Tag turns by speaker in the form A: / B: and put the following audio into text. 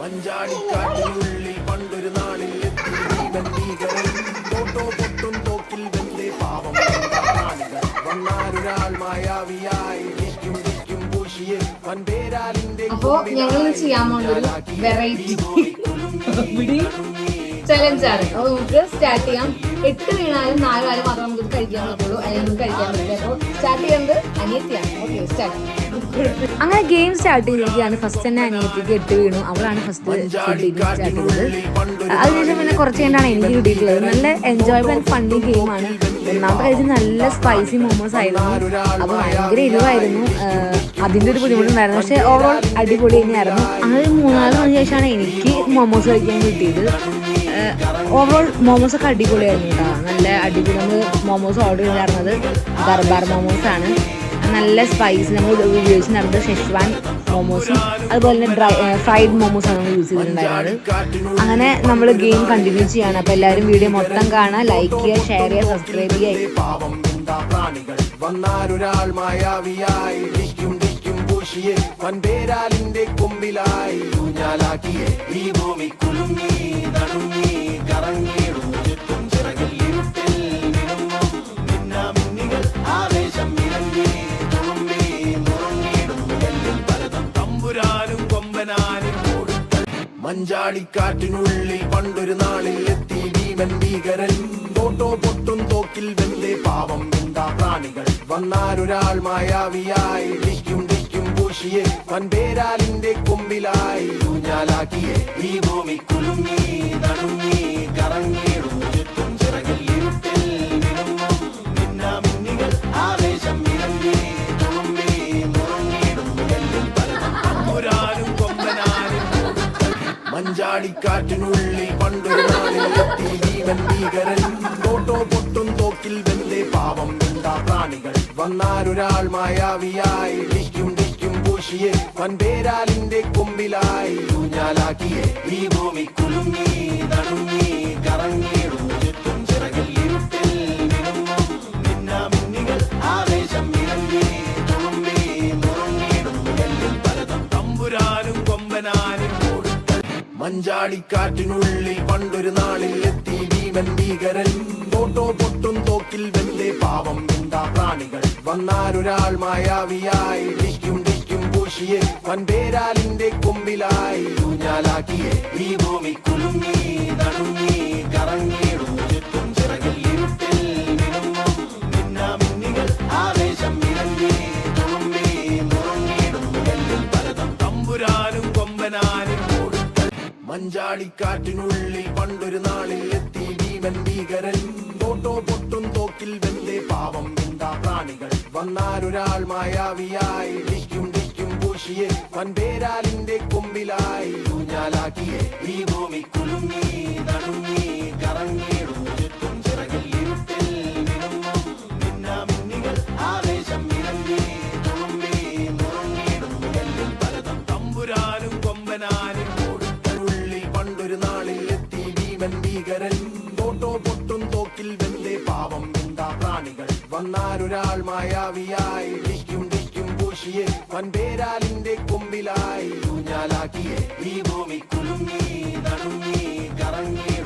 A: മഞ്ചാടിക്കാട്ടിനുള്ളിൽ പണ്ടൊരു നാളിൽ എത്തി ജീവൻ ഭീകരൻ തോട്ടോ പൊട്ടും തോക്കിൽ വെന്തേ പാവം പ്രാണികൾ വന്നാരൊരാൾ മായാവിയായി ിക്കും ിക്കും പൂശിയെ വൻപേരാലിന്റെ
B: അപ്പോ ഞങ്ങൾ ചെയ്യാൻ പോകുന്നൊരു വെറൈറ്റി ചലഞ്ചാണ്. അപ്പൊ നമുക്ക് സ്റ്റാർട്ട് ചെയ്യാം. 8 വീണാലും 4 കാലം മാത്രമേ നമുക്ക് കഴിക്കാൻ പറ്റുള്ളൂ. അതിനൊന്നും കഴിക്കാൻ പറ്റില്ല. അപ്പോൾ സ്റ്റാർട്ട് ചെയ്യുന്നത് അനിയത്തിയാണ്. Okay, start. അങ്ങനെ ഗെയിം സ്റ്റാർട്ട് ചെയ്തിരിക്കുകയാണ്. ഫസ്റ്റ് തന്നെ അനിയത്തിക്ക് 8 വീണു. അവളാണ് ഫസ്റ്റ് സ്റ്റാർട്ട് ചെയ്തത്. അതിനുശേഷം പിന്നെ കുറച്ച് കഴിഞ്ഞാണ് എനിക്ക് കിട്ടിയിട്ടുള്ളത്. നല്ല എൻജോയബിൾ ആൻഡ് ഫണ്ണി ഗെയിമാണ്. ഒന്നാമത്തെ കഴിച്ച് നല്ല സ്പൈസി മോമോസ് ആയിരുന്നു. അപ്പോൾ ഭയങ്കര എരിവായിരുന്നു. അതിൻ്റെ ഒരു ബുദ്ധിമുട്ടുണ്ടായിരുന്നു. പക്ഷേ ഓവറോൾ അടിപൊളി തന്നെയായിരുന്നു. അങ്ങനെ 3-4 മണി ശേഷമാണ് എനിക്ക് മോമോസ് കഴിക്കാൻ കിട്ടിയത്. ഓവറോൾ മോമോസ് ഒക്കെ അടിപൊളിയായിരുന്നു കേട്ടോ. നല്ല അടിപൊളി. നമ്മൾ മോമോസ് ഓർഡർ ചെയ്തിരുന്നത് ദർബാർ മോമോസ് ആണ്. നല്ല സ്പൈസി നമ്മൾ ഉപയോഗിച്ചിട്ടുണ്ടായിരുന്നത് ഷെഷ്വാൻ മോമോസും അതുപോലെ തന്നെ ഫ്രൈഡ് മോമോസാണ് നമ്മൾ യൂസ് ചെയ്തിട്ടുണ്ടായിരുന്നത്. അങ്ങനെ നമ്മൾ ഗെയിം കണ്ടിന്യൂ ചെയ്യാണ്. അപ്പോൾ എല്ലാവരും വീഡിയോ മൊത്തം കാണാൻ ലൈക്ക് ചെയ്യുക, ഷെയർ ചെയ്യുക, സബ്സ്ക്രൈബ് ചെയ്യുക.
A: വന്നാരൊരാൾ മായാവിയായി ിക്കും ിക്കും പൂശിയെ വൻപേരാലിന്റെ കൊമ്പിലായി ഊഞ്ഞാലാക്കിയെ ഈ ഭൂമി കുലുങ്ങി നടുങ്ങി കറങ്ങിയിടും ചുറ്റും ചിറകിൽ ഇരുട്ടിൽ വിടുങ്ങും മിന്നാമിന്നികൾ ആവേശം ഇറങ്ങി തുളുമ്പി നുറങ്ങിയിടും എല്ലും പലതും തമ്പുരാനും കൊമ്പനാനും കൊടുത്തൽ മഞ്ചാടിക്കാറ്റിനുള്ളിൽ പണ്ടൊരു നാളിൽ എത്തി ഭീമൻ ഭീകരൻ തോട്ടോ പൊട്ടും തോക്കിൽ വെന്തേ പാവം എന്താ പ്രാണികൾ വന്നാരൊരാൾ മായാവിയായി ിക്കും ിക്കും പൂശിയെ വൻപേരാലിന്റെ കൊമ്പിലായി ഊഞ്ഞാലാക്കിയെ ഈ ഭൂമി കുലുങ്ങി നടുങ്ങി കറങ്ങിയിടും ചുറ്റും ചിറകിൽ ഇരുട്ടിൽ വിടുങ്ങും മിന്നാമിന്നികൾ ആവേശം ഇറങ്ങി തുളുമ്പി നുറങ്ങിയിടും എല്ലും പലതും തമ്പുരാനും കൊമ്പനാനും മഞ്ചാടിക്കാറ്റിനുള്ളിൽ പണ്ടൊരു നാളിൽ എത്തി ജീവൻ ഭീകരൻ തോട്ടോ പൊട്ടും തോക്കിൽ വെന്തേ പാവം എന്താ പ്രാണികൾ വന്നാരൊരാൾ മായാവിയായി ിക്കും ിക്കും പൂശിയെ വൻപേരാലിന്റെ കൊമ്പിലായി ഊഞ്ഞാലാക്കിയെ ഈ ഭൂമി കുലുങ്ങി നടുങ്ങി കറങ്ങിയിടും ചുറ്റും ചിറകിൽ ഇരുട്ടിൽ വിടുങ്ങും മിന്നാമിന്നികൾ ആവേശം ഇറങ്ങി തുളുമ്പി നുറങ്ങിയിടും എല്ലും പലതും തമ്പുരാനും കൊമ്പനാനും കൊടുത്തൽ മഞ്ചാടിക്കാറ്റിനുള്ളിൽ പണ്ടൊരു നാളിൽ എത്തി ഭീമൻ ഭീകരൻ തോട്ടോ പൊട്ടും തോക്കിൽ വെന്തേ പാവം എന്താ പ്രാണികൾ വന്നാരൊരാൾ മായാവിയായി ിക്കും ിക്കും പൂശിയെ വൻപേരാലിന്റെ കൊമ്പിലായി ഊഞ്ഞാലാക്കിയെ ഈ ഭൂമി കുലുങ്ങി നടുങ്ങി കറങ്ങിയിടും ചുറ്റും ചിറകിൽ ഇരുട്ടിൽ വിടുങ്ങും മിന്നാമിന്നികൾ ആവേശം ഇറങ്ങി തുളുമ്പി നുറങ്ങിയിടും എല്ലും പലതും തമ്പുരാനും കൊമ്പനാനും കൊടുത്തൽ മഞ്ചാടിക്കാറ്റിനുള്ളിൽ പണ്ടൊരു നാളിൽ എത്തി ഭീമൻ ഭീകരൻ തോട്ടോ പൊട്ടും തോക്കിൽ വെന്തേ പാവം എന്താ പ്രാണികൾ വന്നാരൊരാൾ മായാവിയായി ിക്കും ിക്കും പൂശിയെ വൻപേരാലിന്റെ കൊമ്പിലായി ഊഞ്ഞാലാക്കിയെ ഈ ഭൂമി കുലുങ്ങി നടുങ്ങി കറങ്ങിയിടും ചുറ്റും ചിറകിൽ ഇരുട്ടിൽ വിടുങ്ങും മിന്നാമിന്നികൾ ആവേശം ഇറങ്ങി തുളുമ്പി നുറങ്ങിയിടും എല്ലും പലതും തമ്പുരാനും കൊമ്പനാനും കൊടുത്തലുള്ളിൽ പണ്ടൊരു നാളിൽ എത്തി ഭീമൻ ഭീകരൻ തോട്ടോ പൊട്ടും തോക്കിൽ വെന്തേ പാവം എന്താ പ്രാണികൾ വന്നാരൊരാൾ മായാവിയായി ിക്കും ിക്കും പൂശിയെ വൻപേരാലിന്റെ കൊമ്പിലായി ഊഞ്ഞാലാക്കിയെ ഈ ഭൂമി കുലുങ്ങി നടുങ്ങി കറങ്ങി